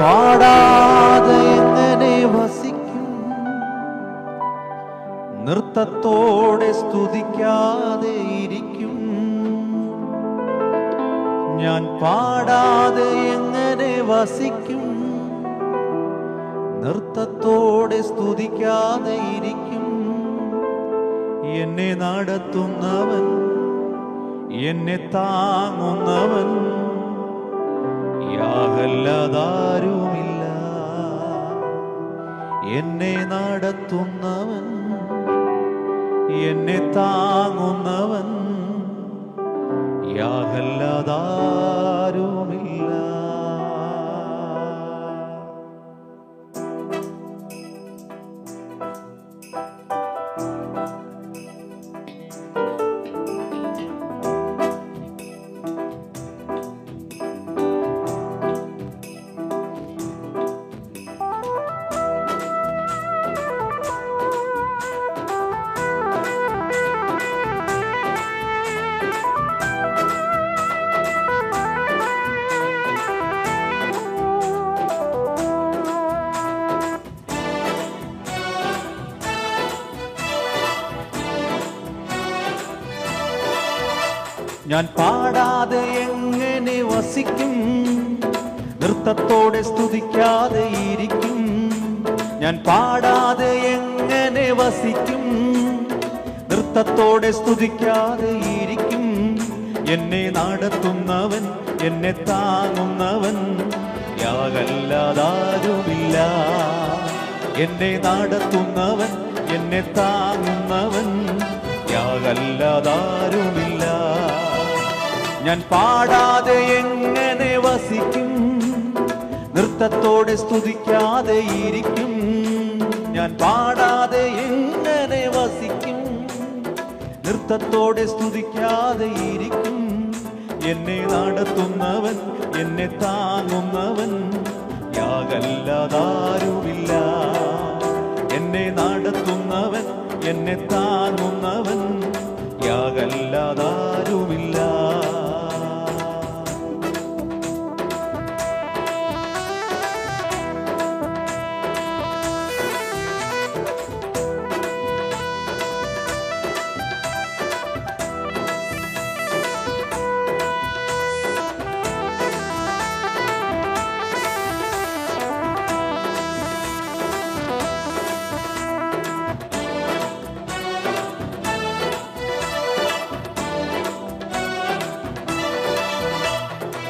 പാടാതെ എങ്ങനെ വസിക്കും, നൃത്തത്തോടെ സ്തുതിക്കാതെ ഇരിക്കും. ഞാൻ പാടാതെ എങ്ങനെ വസിക്കും, നൃത്തത്തോടെ സ്തുതിക്കാതെ ഇരിക്കും. എന്നെ നടത്തുന്നവൻ, എന്നെ താങ്ങുന്നവൻ, യാഗല്ലാതാരുമില്ല. എന്നെ നടത്തുന്നവൻ, എന്നെ താങ്ങുന്നവൻ, യാഗല്ലാതാരുമില്ല. ഞാൻ പാടാതെ എങ്ങനെ വസിക്കും, നൃത്തത്തോടെ സ്തുതിക്കാതെ ഇരിക്കും. ഞാൻ പാടാതെ എങ്ങനെ വസിക്കും, നൃത്തത്തോടെ സ്തുതിക്കാതെ ഇരിക്കും. എന്നെ നടത്തുന്നവൻ, എന്നെ താങ്ങുന്നവൻ, യാഗല്ലാതാരുമില്ല. എന്നെ നടത്തുന്നവൻ, എന്നെ താങ്ങുന്നവൻ, യാഗല്ലാതാരുമില്ല. ഞാൻ പാടാതെ എങ്ങനെ വസിക്കും, നൃത്തത്തോടെ സ്തുതിക്കാതെ ഇരിക്കും. ഞാൻ പാടാതെ എങ്ങനെ വസിക്കും, നൃത്തത്തോടെ സ്തുതിക്കാതെ ഇരിക്കും. എന്നെ നടത്തുന്നവൻ, എന്നെ താങ്ങുന്നവൻ, യാഗല്ലാതാരുമില്ല. എന്നെ നടത്തുന്നവൻ, എന്നെ താങ്ങുന്നവൻ, യാഗല്ലാതാരുമില്ല.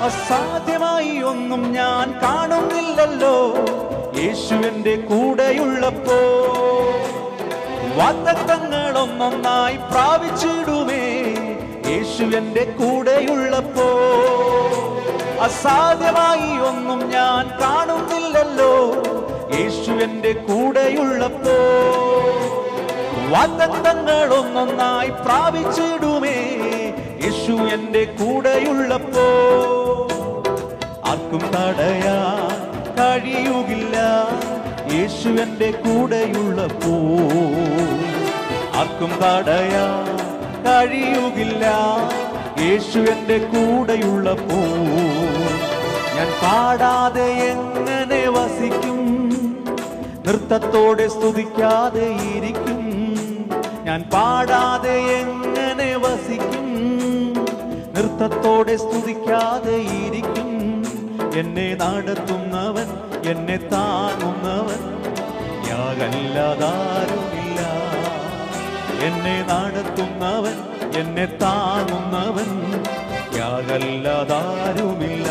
അസാധ്യമായി ഒന്നും ഞാൻ കാണുന്നില്ലല്ലോ, യേശു എന്റെ കൂടെയുള്ളപ്പോ. വാഗ്ദത്തങ്ങളൊന്നൊന്നായി പ്രാപിച്ചിടുമേ, യേശു എന്റെ കൂടെയുള്ളപ്പോ. അസാധ്യമായി ഒന്നും ഞാൻ കാണുന്നില്ലല്ലോ, യേശു എന്റെ കൂടെയുള്ളപ്പോ. വാഗ്ദത്തങ്ങളൊന്നൊന്നായി പ്രാപിച്ചിടുമേ, യേശു എന്റെ കൂടെയുള്ളപ്പോ. ആർക്കും തടയാൻ കഴിയുകില്ല, യേശു എന്റെ കൂടെയുള്ളപ്പോ. ആർക്കും തടയാൻ കഴിയുകില്ല, യേശു എന്റെ കൂടെയുള്ളപ്പോ. ഞാൻ പാടാതെ എങ്ങനെ വസിക്കും, നൃത്തത്തോടെ സ്തുതിക്കാതെ ഇരിക്കും. ഞാൻ പാടാതെ എങ്ങനെ വസിക്കും, നൃത്തത്തോടെ സ്തുതിക്കാതെ ഇരിക്കും. എന്നെ നടത്തുന്നവൻ, എന്നെ താങ്ങുന്നവൻ, യാഗല്ലാതാരുമില്ല. എന്നെ നടത്തുന്നവൻ, എന്നെ താങ്ങുന്നവൻ, യാഗല്ലാതാരുമില്ല.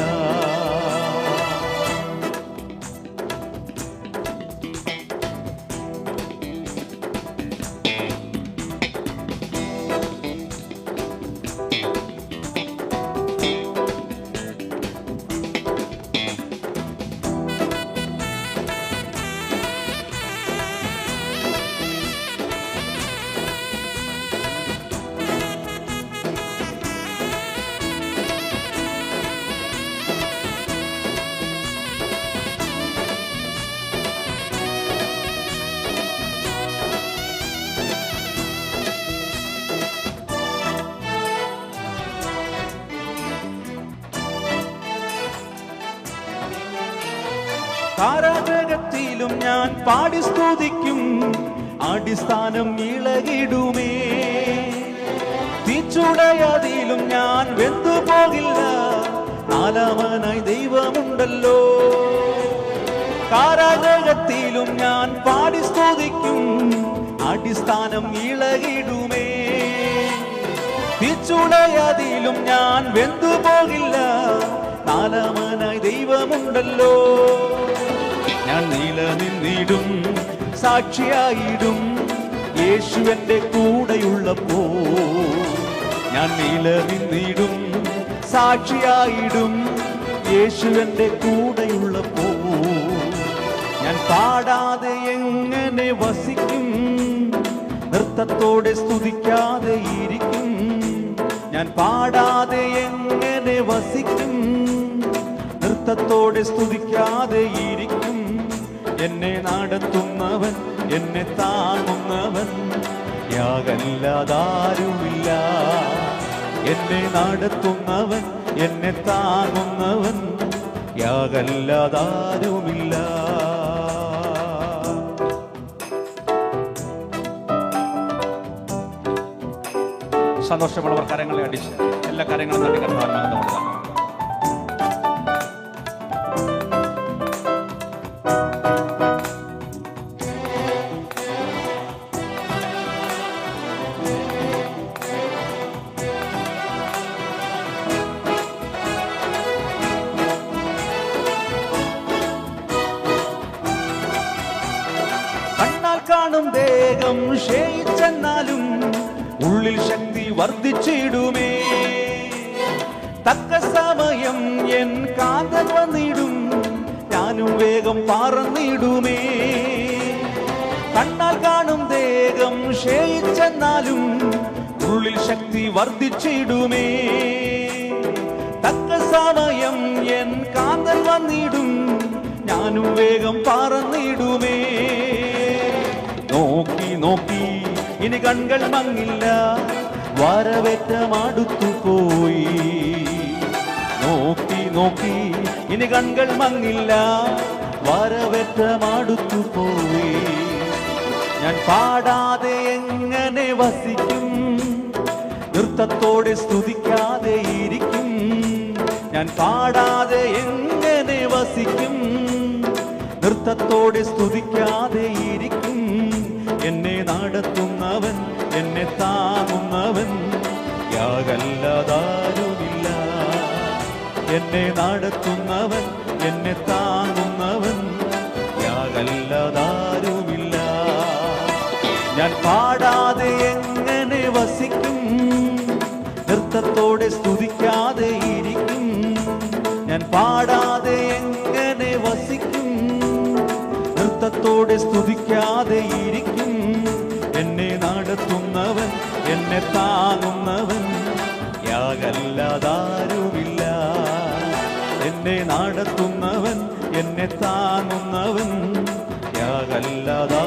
കാരാഗ്രഹത്തിലും ഞാൻ പാടി സ്തുതിക്കും, അടിസ്ഥാനം ഇളകിടുമേ. തീച്ചുടയതിലും ഞാൻ വെന്തുപോകില്ല, നാലാമനായി ദൈവമുണ്ടല്ലോ. കാരാഗ്രഹത്തിലും ഞാൻ പാടി സ്തുതിക്കും, അടിസ്ഥാനം ഇളകിടുമേ. തീച്ചുടയതിലും ഞാൻ വെന്തുപോകില്ല, നാലാമനായി ദൈവമുണ്ടല്ലോ. ഞാൻ നിലനിന്നിടും, സാക്ഷിയായിടും, യേശുവിന്റെ കൂടെയുള്ളപ്പോ. ഞാൻ നിലനിന്നിടും, സാക്ഷിയായിടും, യേശുവിന്റെ കൂടെയുള്ളപ്പോ. ഞാൻ പാടാതെ എങ്ങനെ വസിക്കും, നൃത്തത്തോടെ സ്തുതിക്കാതെ ഇരിക്കും. ഞാൻ പാടാതെ എങ്ങനെ വസിക്കും, നൃത്തത്തോടെ സ്തുതിക്കാതെ ഇരിക്കും. എന്നെ നടത്തുന്നവൻ, എന്നെ താങ്ങുന്നവൻ, യാഗല്ലാതാരുമില്ല. എന്നെ നടത്തുന്നവൻ, എന്നെ താങ്ങുന്നവൻ, യാഗല്ലാതാരുമില്ല. സന്തോഷമുള്ളവർ കരങ്ങളെ അടിച്ച് എല്ലാ കാര്യങ്ങളും തട്ടി കർത്താവിന് കൊടുക്കാം. കണ്ണാൽ കാണും ദേഹം ക്ഷയിച്ചെന്നാലും ഉള്ളിൽ ശക്തി വർദ്ധിച്ചിടുമേ. തക്ക സമയം എൻ കാന്തൻ വന്നിടും, ഞാനും വേഗം പറന്നിടുമേ. കണ്ണാൽ കാണും ദേഹം ക്ഷയിച്ചെന്നാലും ഉള്ളിൽ ശക്തി വർദ്ധിച്ചിടുമേ. തക്ക സമയം എൻ കാന്തൻ വന്നിടും, ഞാനും വേഗം പറന്നിടുമേ. നോക്കി നോക്കി ഇനി കൺകൾ മങ്ങില്ല, വരവേറ്റമടുത്തു പോയി. നോക്കി നോക്കി ഇനി കൺകൾ മങ്ങില്ല, വരവേറ്റമടുത്തു പോയി. ഞാൻ പാടാതെ എങ്ങനെ വസിക്കും, നൃത്തത്തോടെ സ്തുതിക്കാതെ ഇരിക്കും. ഞാൻ പാടാതെ എങ്ങനെ വസിക്കും, നൃത്തത്തോടെ സ്തുതിക്കാതെ ഇരിക്കും. എന്നെ നടത്തുന്നവൻ, എന്നെ താങ്ങുന്നവൻ, യാഗല്ലാതാരുമില്ല. എന്നെ നടത്തുന്നവൻ, എന്നെ താങ്ങുന്നവൻ, യാഗല്ലാതാരുമില്ല. ഞാൻ പാടാതെ എങ്ങനെ വസിക്കും, നൃത്തത്തോടെ സ്തുതിക്കാതെ ഇരിക്കും. ഞാൻ പാടാതെ എങ്ങനെ വസിക്കും, നൃത്തത്തോടെ സ്തുതിക്കാതെ ഇരിക്കും. എന്നെ നടത്തുന്നവൻ, എന്നെ താങ്ങുന്നവൻ, യാഗല്ലാതാരുമില്ല. എന്നെ നടത്തുന്നവൻ, എന്നെ താങ്ങുന്നവൻ, യാഗല്ലാതാ